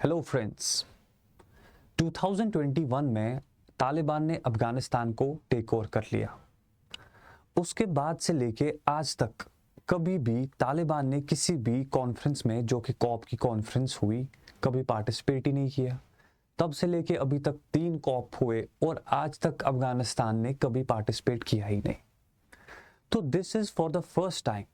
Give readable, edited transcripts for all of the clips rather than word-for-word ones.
Hello friends. 2021 में तालिबान ने अफगानिस्तान को टेक ओवर कर लिया। उसके बाद से लेके आज तक कभी भी तालिबान ने किसी भी कॉन्फ्रेंस में, जो कि कॉप की कॉन्फ्रेंस हुई, कभी पार्टिसिपेट ही नहीं किया। तब से लेके अभी तक 3 कॉप हुए और आज तक अफगानिस्तान ने कभी पार्टिसिपेट किया ही नहीं। तो this is for the first time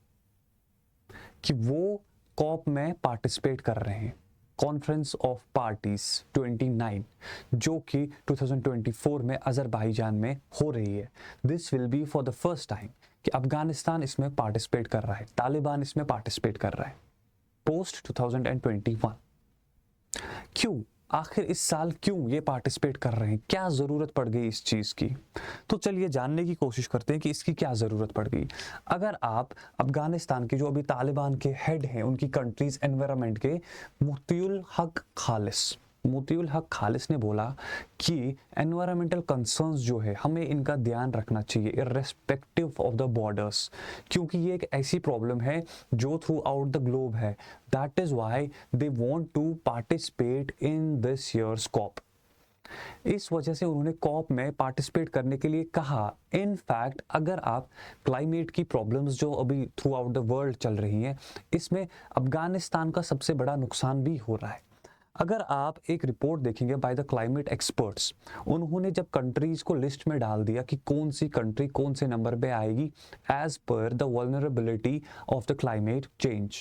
कि वो कॉप में पार्टिसिपेट कर रहे हैं। कॉन्फ्रेंस ऑफ पार्टीज 29 जो कि 2024 में अजरबैजान में हो रही है। This will be for the first time कि अफगानिस्तान इसमें पार्टिसिपेट कर रहा है, तालिबान इसमें पार्टिसिपेट कर रहा है पोस्ट 2021। क्यों, आखिर इस साल क्यों ये पार्टिसिपेट कर रहे हैं? क्या ज़रूरत पड़ गई इस चीज़ की? तो चलिए जानने की कोशिश करते हैं कि इसकी क्या ज़रूरत पड़ गई। अगर आप अफगानिस्तान के जो अभी तालिबान के हेड हैं, उनकी कंट्रीज एनवायरनमेंट के मुतीउल हक खालिस ने बोला कि एनवायरमेंटल कंसर्न्स जो है, हमें इनका ध्यान रखना चाहिए इर्रेस्पेक्टिव ऑफ द बॉर्डर्स, क्योंकि ये एक ऐसी प्रॉब्लम है जो थ्रू आउट द ग्लोब है। That is why they want to participate in this year's COP. इस वजह से उन्होंने कॉप में पार्टिसिपेट करने के लिए कहा। इनफैक्ट अगर आप क्लाइमेट की प्रॉब्लम्स जो अभी थ्रू आउट द वर्ल्ड चल रही हैं, इसमें अफगानिस्तान का सबसे बड़ा नुकसान भी हो रहा है। अगर आप एक रिपोर्ट देखेंगे बाय द क्लाइमेट एक्सपर्ट्स, उन्होंने जब कंट्रीज को लिस्ट में डाल दिया कि कौन सी कंट्री कौन से नंबर पे आएगी as per the vulnerability of the climate change,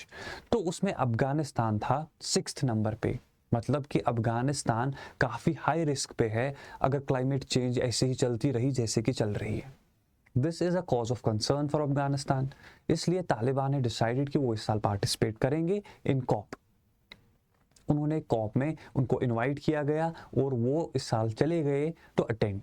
तो उसमें अफगानिस्तान था 6th नंबर पे। मतलब कि अफगानिस्तान काफ़ी हाई रिस्क पे है अगर क्लाइमेट चेंज ऐसे ही चलती रही जैसे कि चल रही है। This is a cause of concern for Afghanistan. इसलिए तालिबान ने डिसाइडेड कि वो इस साल पार्टिसिपेट करेंगे इन कॉप। उन्होंने कॉप में उनको इनवाइट किया गया और वो इस साल चले गए to attend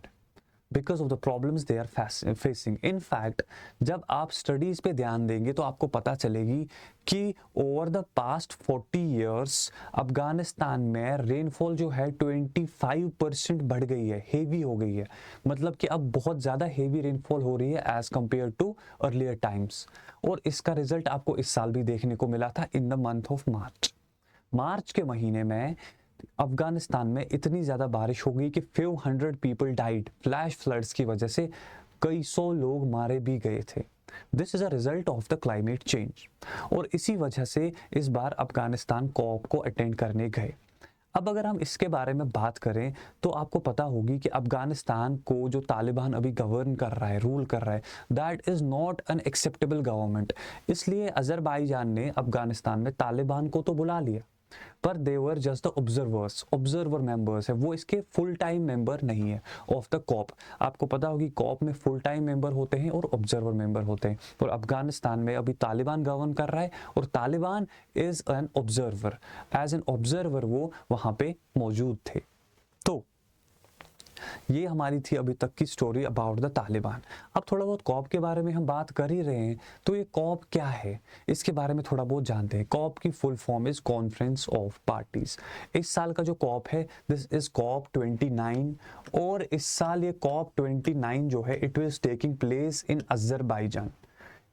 because of the problems they are facing. In fact जब आप स्टडीज़ पे ध्यान देंगे तो आपको पता चलेगी कि over the past 40 years Afghanistan में रेनफॉल जो है 25% बढ़ गई है, हेवी हो गई है। मतलब कि अब बहुत ज़्यादा हेवी रेनफॉल हो रही है as compared to earlier times. और इसका रिजल्ट आपको इस साल भी देखने को मिला था in the month of March के महीने में अफगानिस्तान में इतनी ज़्यादा बारिश हो गई कि 500 पीपल डाइड फ्लैश फ्लड्स की वजह से। कई सौ लोग मारे भी गए थे। This is a result of the climate change. और इसी वजह से इस बार अफगानिस्तान कॉप को अटेंड करने गए। अब अगर हम इसके बारे में बात करें तो आपको पता होगी कि अफगानिस्तान को जो तालिबान अभी गवर्न कर रहा है, रूल कर रहा है, that is not an acceptable government. इसलिए अजरबैजान ने अफगानिस्तान में तालिबान को तो बुला लिया, पर they were just the observer members है, वो इसके फुल टाइम मेंबर नहीं है ऑफ द कॉप। आपको पता होगी कॉप में फुल टाइम मेंबर होते हैं और ऑब्जर्वर मेंबर होते हैं। और अफगानिस्तान में अभी तालिबान गवर्न कर रहा है और Taliban is an observer. As an observer वो वहाँ पे मौजूद थे। तो ये हमारी थी अभी तक की स्टोरी अबाउट द तालिबान। अब थोड़ा बहुत कॉप के बारे में हम बात कर ही रहे हैं, तो ये कॉप क्या है इसके बारे में थोड़ा बहुत जानते हैं। कॉप की full form is conference of parties. इस साल का जो कॉप है दिस इज कॉप 29। और इस साल ये कॉप 29 जो है it is taking place in Azerbaijan.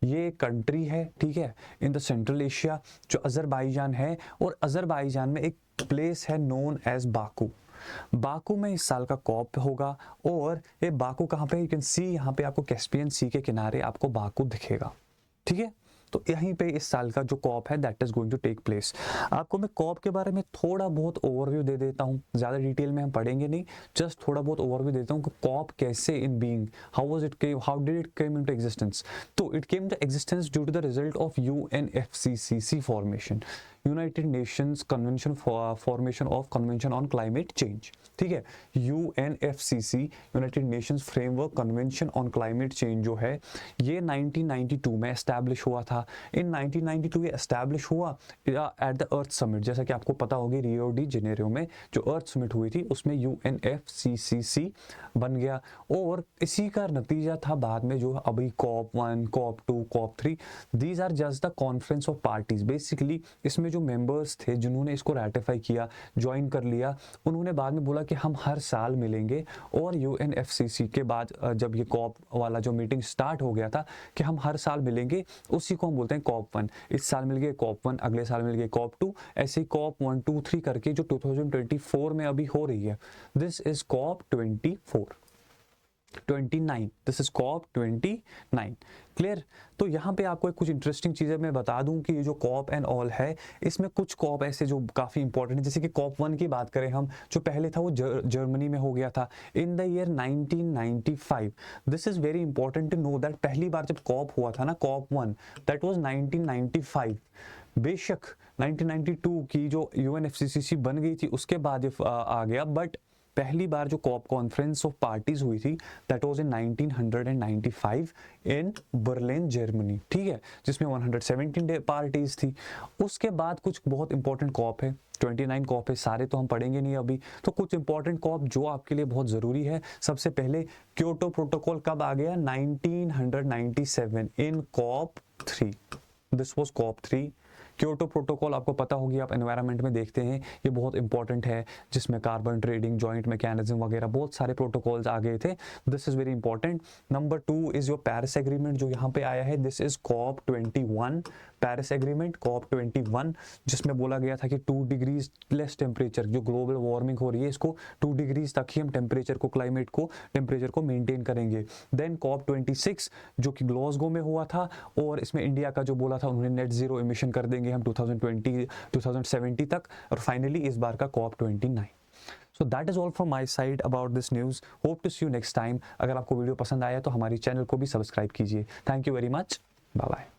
ये कंट्री है, ठीक है, इन द सेंट्रल एशिया जो अजरबैजान है। और अजरबैजान में एक प्लेस है नोन एज बाकू में इस साल का कॉप होगा। और ये बाकू कहाँ पे, यू कैन सी यहाँ पे आपको कैस्पियन सी के किनारे आपको बाकू दिखेगा, ठीक है। तो यहीं पे इस साल का जो कॉप है that is going to take place. आपको मैं कॉप के बारे में थोड़ा बहुत ओवरव्यू दे देता हूँ, ज़्यादा डिटेल में हम पढ़ेंगे नहीं, जस्ट थोड़ा बहुत ओवरव्यू देता हूँ कि कॉप कैसे in being, how did it came into existence. तो it came to existence due to the result of UNFCCC formation, United Nations convention formation of convention on climate change, ठीक है। UNFCC United Nations framework convention on climate change जो है ये 1992 में establish हुआ था। इन 1992 ये एस्टैब्लिश हुआ एट द अर्थ समिट। जैसा कि आपको पता होगी रियो डी जेनेरियो में जो अर्थ समिट हुई थी उसमें UNFCCC बन गया। और इसी का नतीजा था बाद में जो अभी COP1, COP2, COP3, these are just the conference of parties. Basically इसमें इसमें जो मेंबर्स थे जिन्होंने इसको रेटिफाई किया, ज्वाइन कर लिया, उन्होंने बाद में बोला कि हम हर साल मिलेंगे। और यूएनएफसीसी के बाद जब ये कॉप वाला जो मीटिंग स्टार्ट हो गया था कि हम हर साल मिलेंगे, उसी को हम बोलते हैं कॉप 1। इस साल मिल गए कॉप 1, अगले साल मिल गए कॉप 2, ऐसे ही कॉप 1 2 3 करके जो 2024 में अभी हो रही है, this is COP 29, this is COP 29। Clear? तो यहाँ पे आपको कुछ इंटरेस्टिंग चीज़ें मैं बता दूं कि ये जो कॉप एंड ऑल है, इसमें कुछ कॉप ऐसे जो काफ़ी इंपॉर्टेंट है, जैसे कि कॉप 1 की बात करें हम, जो पहले था वो जर्मनी में हो गया था in the year 1995। This is very important to know that पहली बार जब कॉप हुआ था ना, कॉप 1, दैट वाज 1995। बेशक 1992 की जो यूएनएफसीसीसी बन गई थी उसके बाद आ गया, बट पहली बार जो कॉप कॉन्फ्रेंस ऑफ पार्टीज हुई थी that was in 1995 in Berlin Germany, ठीक है, जिसमें 117 पार्टीज थी। उसके बाद कुछ बहुत इंपॉर्टेंट कॉप है, 29 कॉप है, सारे तो हम पढ़ेंगे नहीं अभी, तो कुछ इंपॉर्टेंट कॉप जो आपके लिए बहुत ज़रूरी है। सबसे पहले क्योटो प्रोटोकॉल कब आ गया? 1997 in COP 3, this was COP 3। Kyoto protocol आपको पता होगी, आप एनवायरनमेंट में देखते हैं, ये बहुत इंपॉर्टेंट है, जिसमें कार्बन ट्रेडिंग, जॉइंट मैकेनिज्म वगैरह बहुत सारे प्रोटोकॉल्स आ गए थे। This is very important. Number 2 is your Paris agreement जो यहाँ पे आया है, this is COP 21, Paris agreement COP 21, जिसमें बोला गया था कि 2 डिग्रीज लेस टेम्परेचर, जो ग्लोबल वार्मिंग हो रही है, इसको 2 डिग्रीज तक ही हम टेम्परेचर को, क्लाइमेट को, टेम्परेचर को मेंटेन करेंगे। देन कॉप 26 जो कि ग्लासगो में हुआ था, और इसमें इंडिया का जो बोला था उन्होंने नेट जीरो इमिशन कर देंगे हम 2070 तक। और फाइनली इस बार का corp 29। So that is all from my side about this news. Hope to see you next time. अगर आपको वीडियो पसंद आया तो हमारी चैनल को भी सब्सक्राइब कीजिए। Thank you very much. Bye bye.